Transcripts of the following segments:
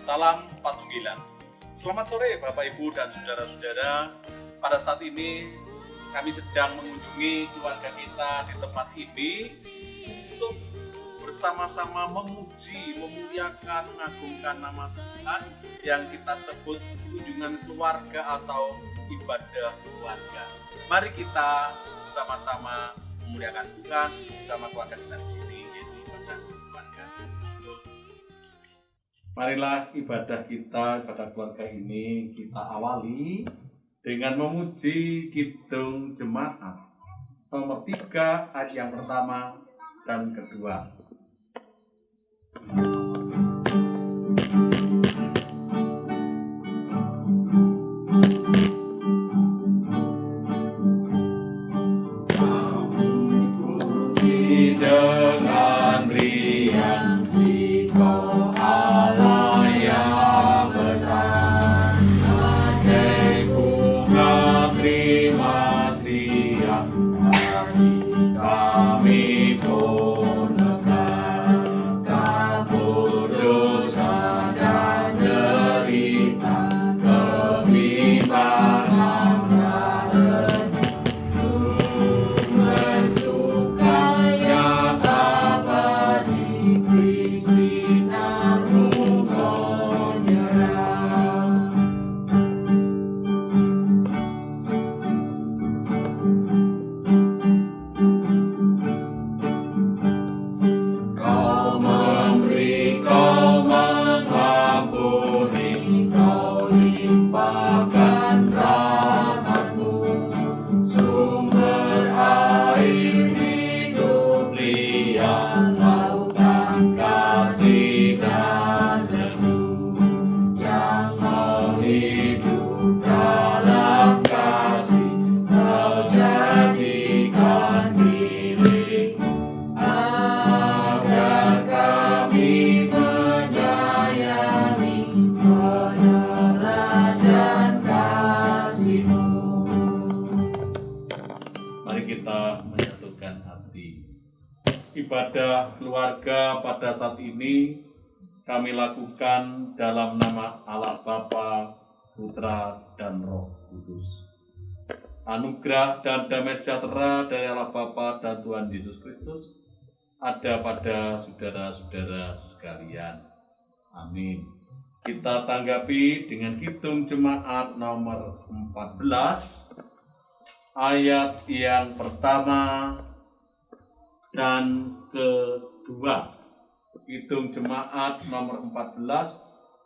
Salam Patunggilan. Selamat sore Bapak Ibu dan saudara-saudara. Pada saat ini kami sedang mengunjungi keluarga kita di tempat ini untuk bersama-sama memuji, memuliakan, mengagungkan nama Tuhan yang kita sebut kunjungan keluarga atau ibadah keluarga. Mari kita bersama-sama memuliakan Tuhan bersama keluarga kita di sini, yaitu ibadah keluarga. Marilah ibadah kita pada keluarga ini kita awali dengan memuji Kidung Jemaat nomor 3 ayat yang pertama dan kedua. Dengan riang di Kau Allah yang besar, bagai bunga terima siang kami kurniakan, kabur dosa dan derita, kebimbangan dan sumber sukanya abadi di sinar-Mu menyerang. Kau memberi, Kau mengampuni, Kau limpahkan rahmat-Mu, sumber air hidup liang, lautan kasih dan restu, yang mau hidup dalam kasih, Kau jadikan milik-Mu, agar kami menyayangi penerajan kasih-Mu. Mari kita menyatukan hati. Ibadah keluarga pada saat ini kami lakukan dalam nama Allah Bapa, Putra, dan Roh Kudus. Anugerah dan damai sejahtera dari Allah Bapa dan Tuhan Yesus Kristus ada pada saudara-saudara sekalian. Amin. Kita tanggapi dengan Kidung Jemaat nomor 14 ayat yang pertama dan kedua. Kidung Jemaat nomor 14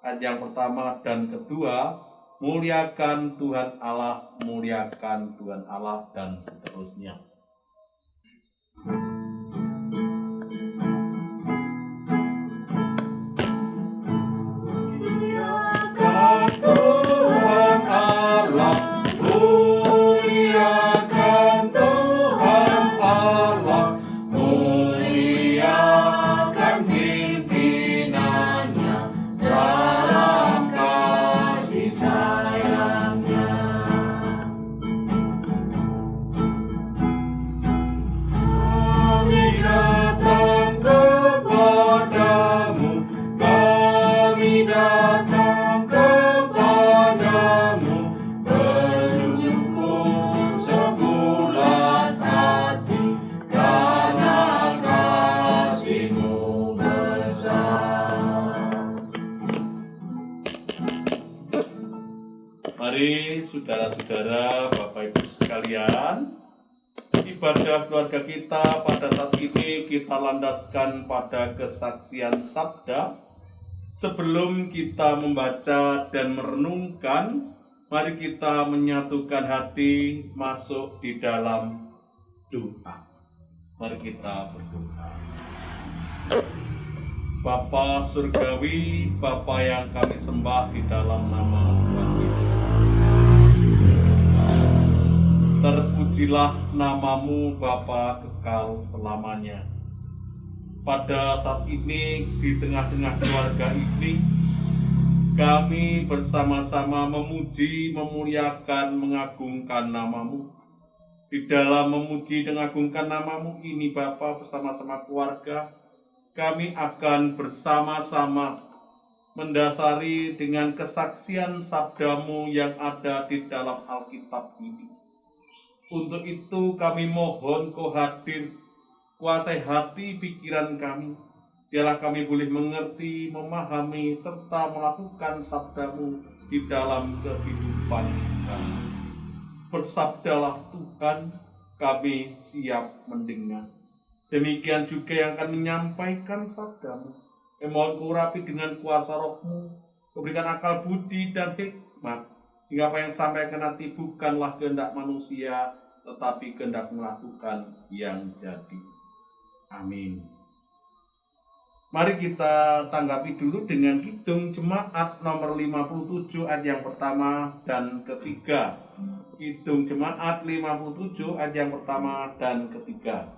ayat yang pertama dan kedua. Muliakan Tuhan Allah, muliakan Tuhan Allah, dan seterusnya. Muliakan Tuhan Allah, muliakan Tuhan Allah, muliakan pimpinannya dalam kasih sayangnya. Kami datang kepadamu, kami datang kepadamu, bersungguh sebulat hati, karena kasih-Mu besar. Mari saudara-saudara, Bapak Ibu sekalian, ibadah keluarga kita pada saat ini kita landaskan pada kesaksian sabda. Sebelum kita membaca dan merenungkan, mari kita menyatukan hati masuk di dalam doa. Mari kita berdoa. Bapa Surgawi, Bapa yang kami sembah di dalam nama Tuhan Yesus. Terpujilah nama-Mu Bapa kekal selamanya. Pada saat ini, di tengah-tengah keluarga ini, kami bersama-sama memuji, memuliakan, mengagungkan nama-Mu. Di dalam memuji dan mengagungkan nama-Mu ini Bapa, bersama-sama keluarga, kami akan bersama-sama mendasari dengan kesaksian sabdamu yang ada di dalam Alkitab ini. Untuk itu kami mohon Kau hadir, kuasai hati pikiran kami, biarlah kami boleh mengerti, memahami, serta melakukan sabdamu di dalam kehidupan kami. Bersabdalah Tuhan, kami siap mendengar. Demikian juga yang akan menyampaikan sabdamu. Mohon Kau urapi dengan kuasa Roh-Mu, Kau berikan akal budi dan hikmat, hingga apa yang sampaikan nanti bukanlah kehendak manusia, tetapi kehendak melakukan yang jadi. Amin. Mari kita tanggapi dulu dengan kidung jemaat nomor 57 ayat yang pertama dan ketiga. Kidung jemaat 57 ayat yang pertama dan ketiga.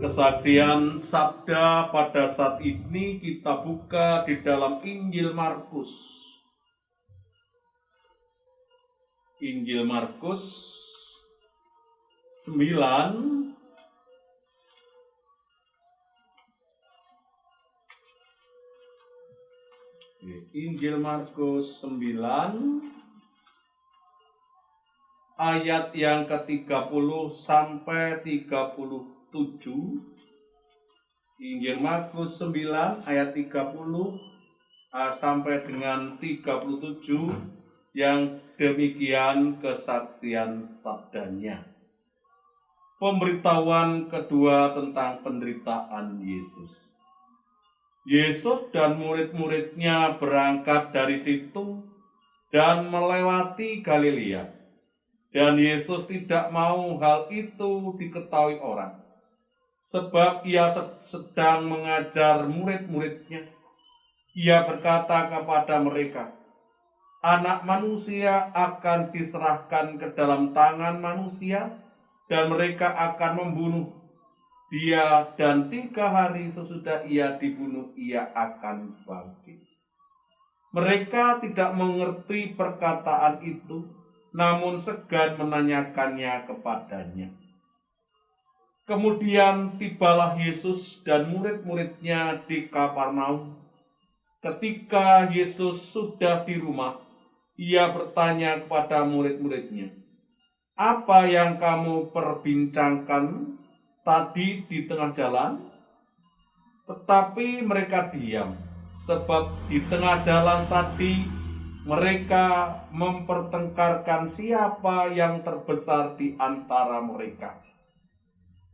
Kesaksian sabda pada saat ini kita buka di dalam Injil Markus. Injil Markus 9 Injil Markus 9 ayat yang ke-30 sampai 37. Injil Markus 9 ayat 30 sampai dengan 37, yang demikian kesaksian sabdanya. Pemberitahuan kedua tentang penderitaan Yesus. Yesus dan murid-muridnya berangkat dari situ dan melewati Galilea. Dan Yesus tidak mau hal itu diketahui orang, sebab ia sedang mengajar murid-muridnya. Ia berkata kepada mereka, Anak manusia akan diserahkan ke dalam tangan manusia, dan mereka akan membunuh dia, dan 3 hari sesudah ia dibunuh, ia akan bangkit. Mereka tidak mengerti perkataan itu, namun segan menanyakannya kepadanya. Kemudian tibalah Yesus dan murid-muridnya di Kapernaum. Ketika Yesus sudah di rumah, ia bertanya kepada murid-muridnya, "Apa yang kamu perbincangkan tadi di tengah jalan?" Tetapi mereka diam, sebab di tengah jalan tadi mereka mempertengkarkan siapa yang terbesar di antara mereka.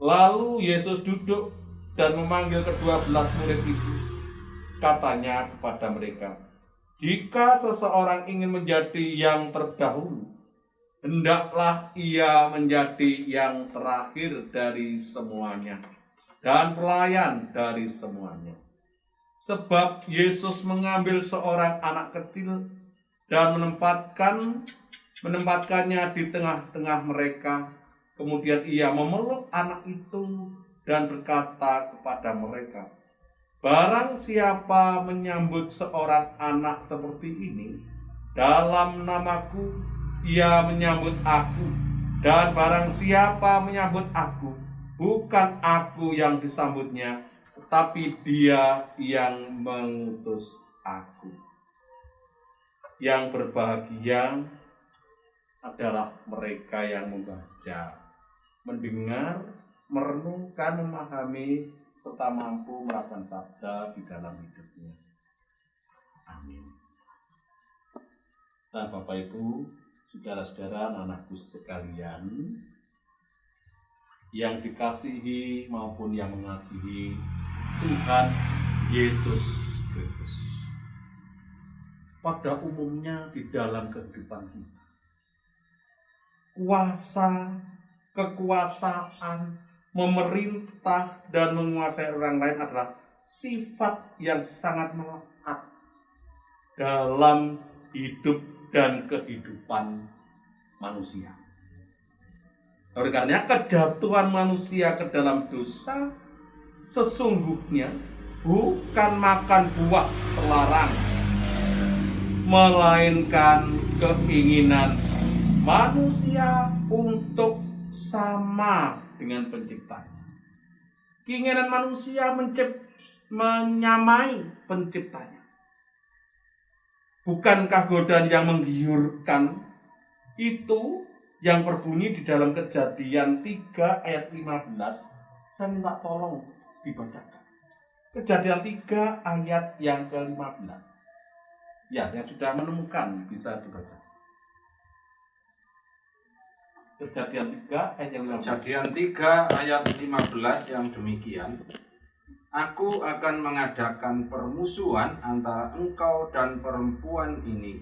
Lalu Yesus duduk dan memanggil ke-12 murid itu. Katanya kepada mereka, "Jika seseorang ingin menjadi yang terdahulu, hendaklah ia menjadi yang terakhir dari semuanya dan pelayan dari semuanya." Sebab Yesus mengambil seorang anak kecil dan menempatkannya di tengah-tengah mereka. Kemudian ia memeluk anak itu dan berkata kepada mereka, Barang siapa menyambut seorang anak seperti ini dalam namaku, ia menyambut aku. Dan barang siapa menyambut aku, bukan aku yang disambutnya, tetapi dia yang mengutus aku. Yang berbahagia adalah mereka yang membaca, mendengar, merenungkan, memahami, serta mampu melakukan sabda di dalam hidupnya. Amin. Dan Bapak Ibu, saudara-saudara, anak-anakku sekalian, yang dikasihi maupun yang mengasihi Tuhan Yesus Kristus. Pada umumnya di dalam kehidupan kita, kekuasaan, memerintah dan menguasai orang lain adalah sifat yang sangat melekat dalam hidup dan kehidupan manusia. Oleh karena kejatuhan manusia ke dalam dosa sesungguhnya bukan makan buah terlarang, melainkan keinginan manusia untuk sama dengan penciptanya. Keinginan manusia menyamai penciptanya. Bukankah godaan yang menggiurkan itu yang berbunyi di dalam Kejadian 3 ayat 15? Saya minta tolong dibacakan. Kejadian 3 ayat yang ke-15. Ya, yang sudah menemukan bisa dibaca. Kejadian 3 ayat yang 15. Kejadian 3 ayat 15 yang demikian. Aku akan mengadakan permusuhan antara engkau dan perempuan ini,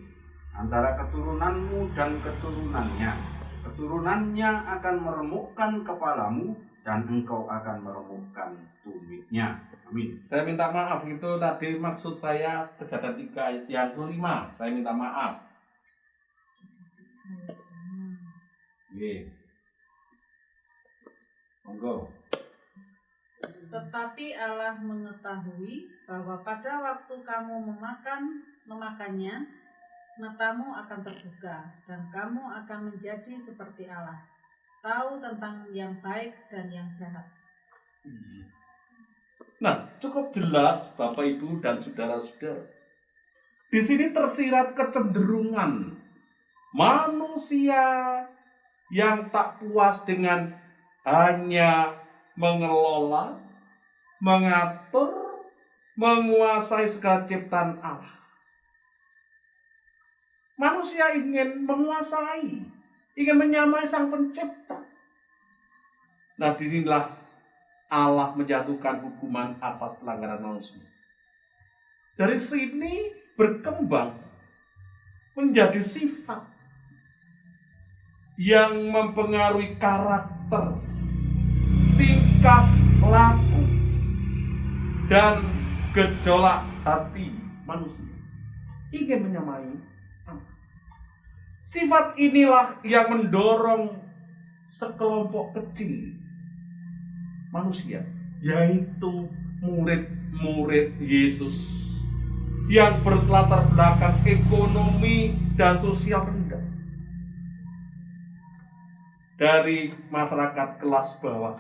antara keturunanmu dan keturunannya. Keturunannya akan meremukkan kepalamu dan engkau akan meremukkan tumitnya. Amin. Saya minta maaf, itu tadi maksud saya Kejadian 3 ayat yang ke-5. Saya minta maaf. Oke. Monggo. Tetapi Allah mengetahui bahwa pada waktu kamu memakannya, matamu akan terbuka dan kamu akan menjadi seperti Allah, tahu tentang yang baik dan yang jahat. Nah, cukup jelas Bapak Ibu dan saudara-saudara. Di sini tersirat kecenderungan manusia yang tak puas dengan hanya mengelola, mengatur, menguasai segala ciptaan Allah. Manusia ingin menguasai, ingin menyamai Sang Pencipta. Nah, disinilah Allah menjatuhkan hukuman atas pelanggaran manusia. Dari sini berkembang menjadi sifat yang mempengaruhi karakter, tingkah laku, dan gejolak hati manusia. Ingin menyamai Allah. Sifat inilah yang mendorong sekelompok kecil manusia, yaitu murid-murid Yesus yang berlatar belakang ekonomi dan sosial rendah, dari masyarakat kelas bawah,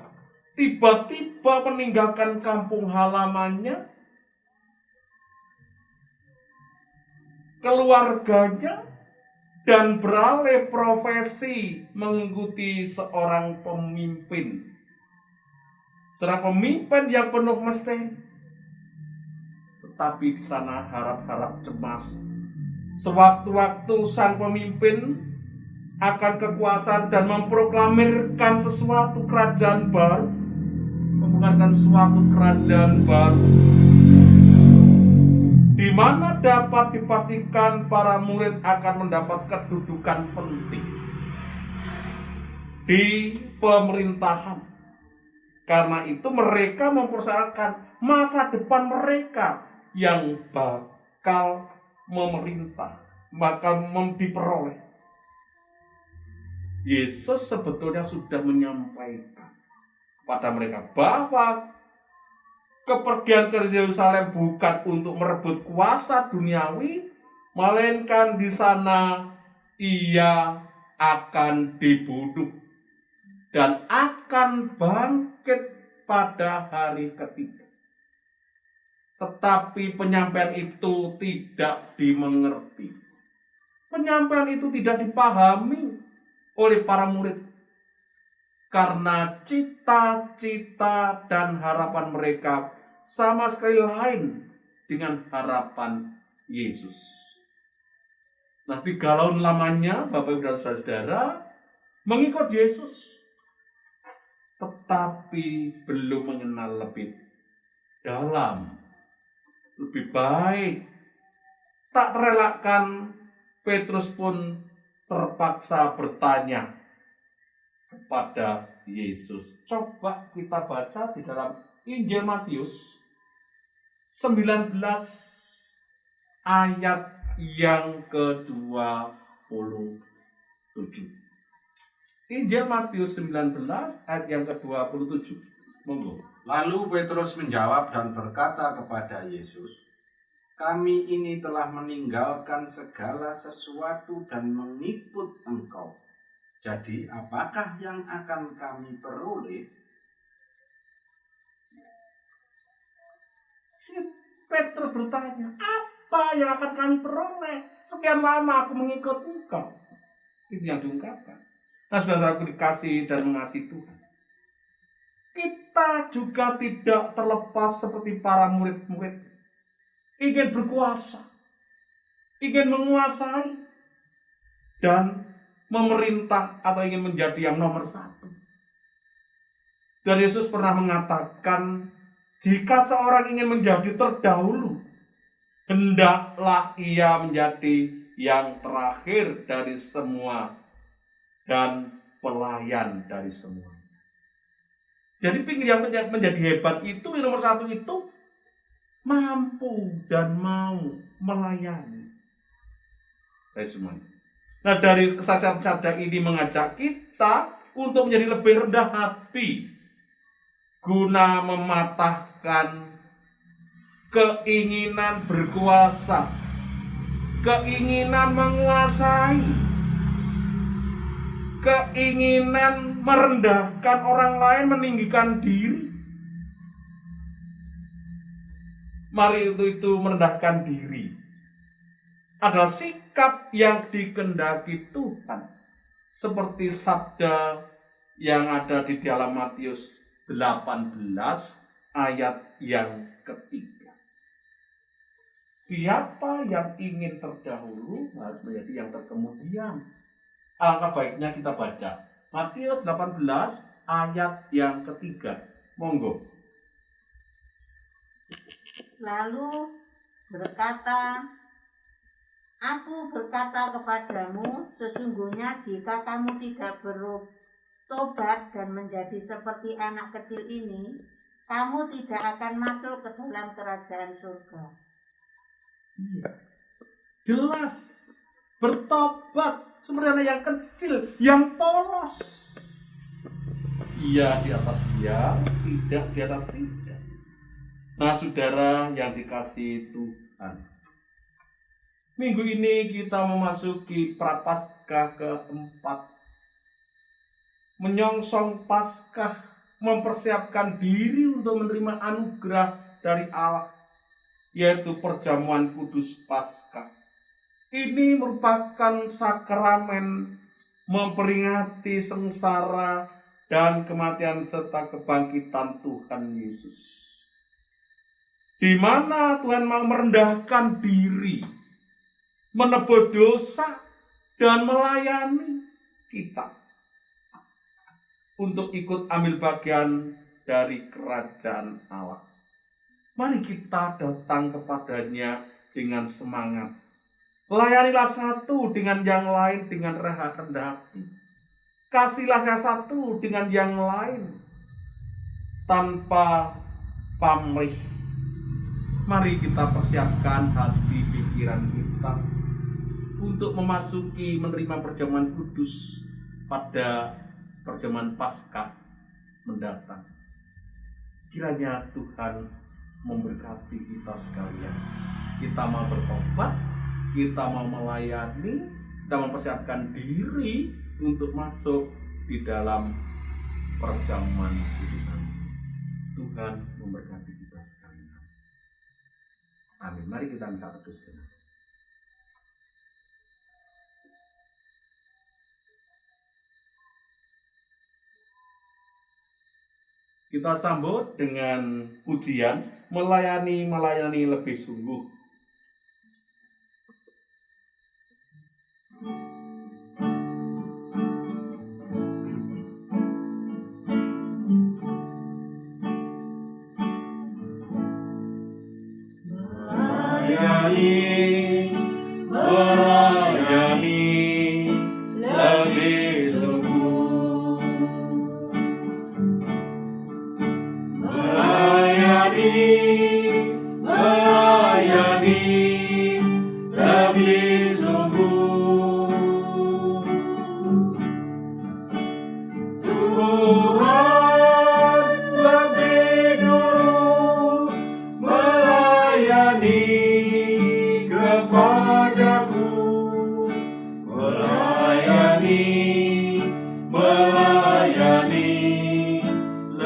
tiba-tiba meninggalkan kampung halamannya, keluarganya, dan beralih profesi mengikuti seorang pemimpin. Seorang pemimpin yang penuh mesin, tetapi di sana harap-harap cemas. Sewaktu-waktu sang pemimpin akan kekuasaan dan memproklamirkan sesuatu kerajaan baru, membukakan suatu kerajaan baru, di mana dapat dipastikan para murid akan mendapat kedudukan penting di pemerintahan. Karena itu mereka mempersoalkan masa depan mereka yang bakal memerintah, bakal diperoleh. Yesus sebetulnya sudah menyampaikan kepada mereka bahwa kepergian ke Yerusalem bukan untuk merebut kuasa duniawi, melainkan di sana ia akan dibunuh dan akan bangkit pada hari ketiga. Tetapi penyampaian itu tidak dimengerti. Penyampaian itu tidak dipahami oleh para murid karena cita-cita dan harapan mereka sama sekali lain dengan harapan Yesus. Nah, 3 tahun lamanya Bapak Ibu dan Saudara mengikut Yesus, tetapi belum mengenal lebih dalam, lebih baik. Tak terelakkan, Petrus pun terpaksa bertanya kepada Yesus. Coba kita baca di dalam Injil Matius 19 ayat yang ke-27. Injil Matius 19 ayat yang ke-27. Monggo. Lalu Petrus menjawab dan berkata kepada Yesus, "Kami ini telah meninggalkan segala sesuatu dan mengikut Engkau. Jadi apakah yang akan kami peroleh?" Si Petrus bertanya, apa yang akan kami peroleh? Sekian lama aku mengikut Engkau. Itu yang diungkapkan. Nah, saudaraku dikasih dan mengasihi Tuhan, kita juga tidak terlepas seperti para murid-murid. Ingin berkuasa, ingin menguasai, dan memerintah atau ingin menjadi yang nomor 1. Dan Yesus pernah mengatakan, jika seorang ingin menjadi terdahulu, hendaklah ia menjadi yang terakhir dari semua dan pelayan dari semua. Jadi yang menjadi hebat itu, yang nomor 1 itu mampu dan mau melayani dari semuanya. Nah, dari kesaksian sabda ini mengajak kita untuk menjadi lebih rendah hati guna mematahkan keinginan berkuasa, keinginan menguasai, keinginan merendahkan orang lain, meninggikan diri. Mari itu merendahkan diri adalah sikap yang dikehendaki Tuhan, seperti sabda yang ada di dalam Matius 18 ayat yang ketiga. Siapa yang ingin terdahulu harus menjadi yang terkemudian. Alangkah baiknya kita baca Matius 18 ayat yang ketiga. Monggo. Lalu berkata, "Aku berkata kepadamu, sesungguhnya jika kamu tidak bertobat dan menjadi seperti anak kecil ini, kamu tidak akan masuk ke dalam kerajaan surga." Iya. Jelas. Bertobat seperti anak yang kecil, yang polos. Iya di atas iya, tidak di atas tidak. Nah, saudara yang dikasihi Tuhan, minggu ini kita memasuki Prapaskah keempat. Menyongsong Paskah, mempersiapkan diri untuk menerima anugerah dari Allah, yaitu perjamuan kudus Paskah. Ini merupakan sakramen memperingati sengsara dan kematian serta kebangkitan Tuhan Yesus, di mana Tuhan mau merendahkan diri, menebus dosa, dan melayani kita untuk ikut ambil bagian dari kerajaan Allah. Mari kita datang kepadanya dengan semangat. Layanilah satu dengan yang lain dengan rendah hati. Kasihlah yang satu dengan yang lain tanpa pamrih. Mari kita persiapkan hati pikiran kita untuk memasuki menerima perjamuan kudus pada perjamuan Paskah mendatang. Kiranya Tuhan memberkati kita sekalian. Kita mau bertobat, kita mau melayani, kita mempersiapkan diri untuk masuk di dalam perjamuan kudus. Tuhan memberkati kita sekalian. Amin. Mari kita minta teduh sejenak. Kita sambut dengan pujian melayani lebih sungguh. Melayani lebih sungguh. Melayani lebih sungguh. Tuhan lebih dulu melayani kepadaku, melayani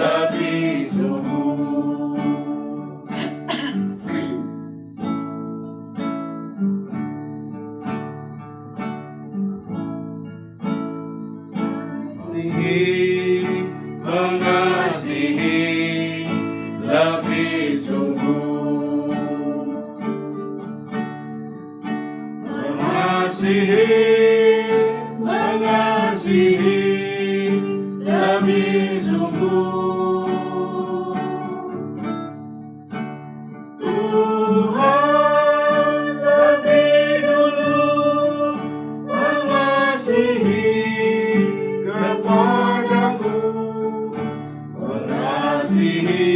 lebih sungguh. Mengasihi lebih sungguh. Mengasihi lebih sungguh. Tuhan lebih dulu mengasihi kepadaku, mengasihi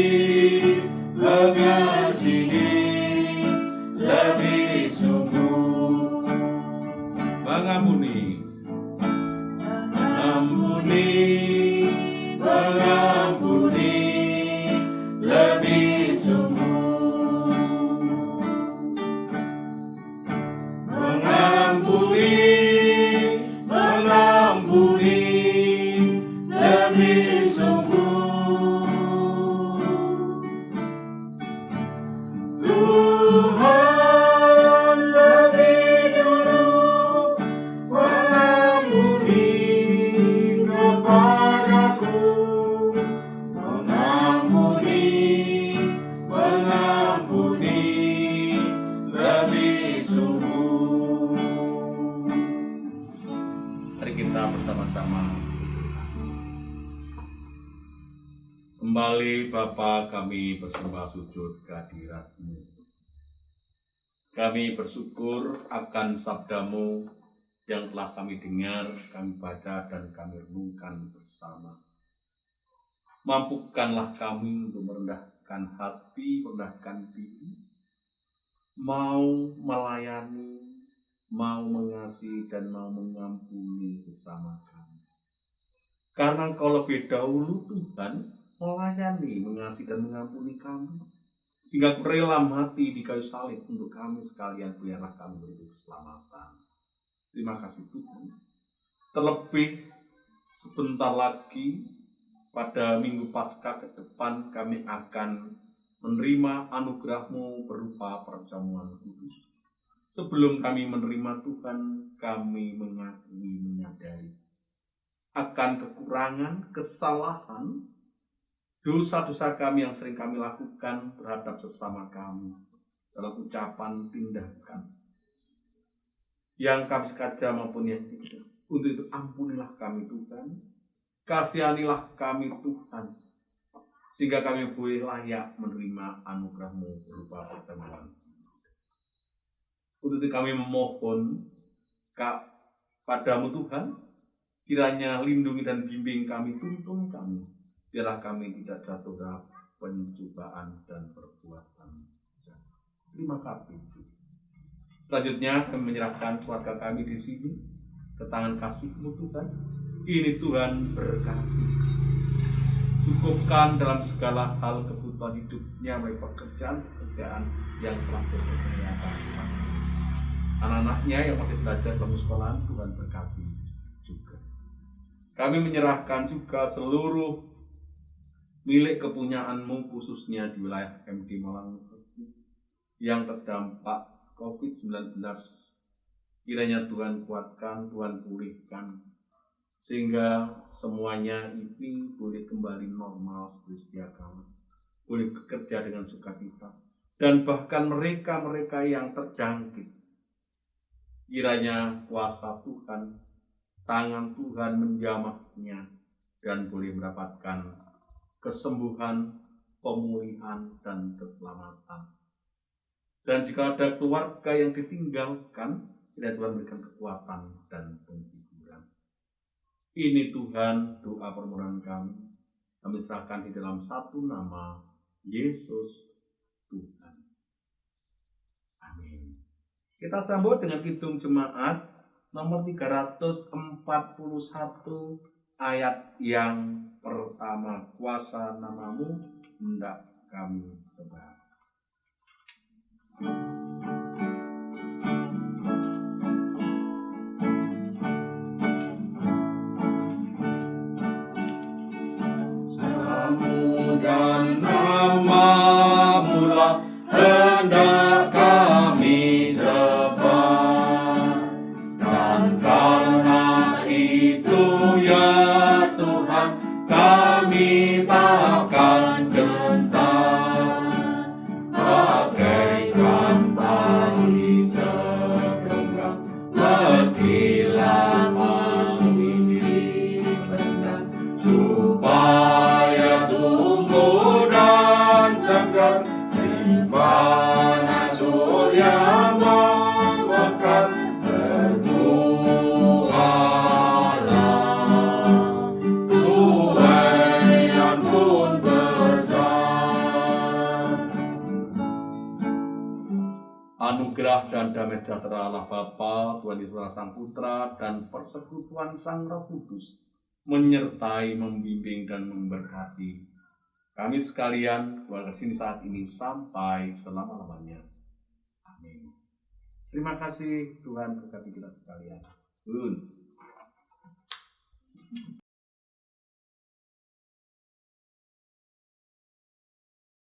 lebih sungguh. Mengampuni, mengampuni lebih sungguh. Mengampuni lebih sungguh. Tuhan lebih dulu mengampuni kepadaku, mengampuni lebih sungguh. mari kita bersama-sama. Kembali Bapa, kami bersembah sujud kehadirat-Mu. Kami bersyukur akan sabda-Mu yang telah kami dengar, kami baca, dan kami renungkan bersama. Mampukanlah kami untuk merendahkan hati, merendahkan diri, mau melayani, mau mengasihi, dan mau mengampuni bersama kami. Karena Engkau lebih dahulu, Tuhan, melayani, mengasihi, dan mengampuni kami, sehingga rela mati di kayu salib untuk kami sekalian, biarlah kami beri keselamatan. Terima kasih Tuhan. Terlebih sebentar lagi pada Minggu Paskah ke depan kami akan menerima anugerah-Mu berupa perjamuan kudus. Sebelum kami menerima Tuhan, kami mengakui, menyadari akan kekurangan, kesalahan, dosa-dosa kami yang sering kami lakukan terhadap sesama kami dalam ucapan, tindakan yang kami sengaja maupun yang tidak. Untuk itu ampunilah kami Tuhan, kasihanilah kami Tuhan, sehingga kami boleh layak menerima anugerah-Mu berupa pertemuan. Untuk itu kami memohon padamu Tuhan, kiranya lindungi dan bimbing kami, tuntun kami, biarlah kami tidak jatuh dalam pencobaan dan perbuatan jahat. Terima kasih. Selanjutnya kami menyerahkan keluarga kami di sini ke tangan kasih-Mu Tuhan. Ini Tuhan berkati. Cukupkan dalam segala hal kebutuhan hidupnya melalui pekerjaan-pekerjaan yang telah dikerjakan. Anak-anaknya yang masih belajar dalam sekolah, Tuhan berkati juga. Kami menyerahkan juga seluruh milik kepunyaanmu khususnya di wilayah MD Malang yang terdampak COVID-19. Kiranya Tuhan kuatkan, Tuhan pulihkan, sehingga semuanya ini boleh kembali normal seperti sedia kala, boleh bekerja dengan sukacita, dan bahkan mereka-mereka yang terjangkit, kiranya kuasa Tuhan, tangan Tuhan menjamahnya, dan boleh mendapatkan kesembuhan, pemulihan, dan keselamatan. Dan jika ada keluarga yang ditinggalkan, kiranya Tuhan berikan kekuatan dan penghiburan. Ini Tuhan doa permohonan kami serahkan di dalam satu nama, Yesus Tuhan. Amin. Kita sambut dengan kidung jemaat nomor 341 ayat yang pertama. Kuasa namamu hendak kami sembah. Dan namamu lah hendak kami sembah, dan karena itu ya Tuhan kami takkan gentar, bagaikan bayi segenggam mestilah masuk di bendang, supaya tumbuh dan segar di mana surya memekar. Berbuahlah tuaian pun besar. Anugerah dan damai sejahtera Allah Bapa, Tuhan Yesus Sang Putra, dan persekutuan Sang Roh Kudus menyertai, membimbing, dan memberkati kami sekalian, keluarga sini saat ini sampai selama-lamanya. Amin. Terima kasih, Tuhan berkati kita sekalian.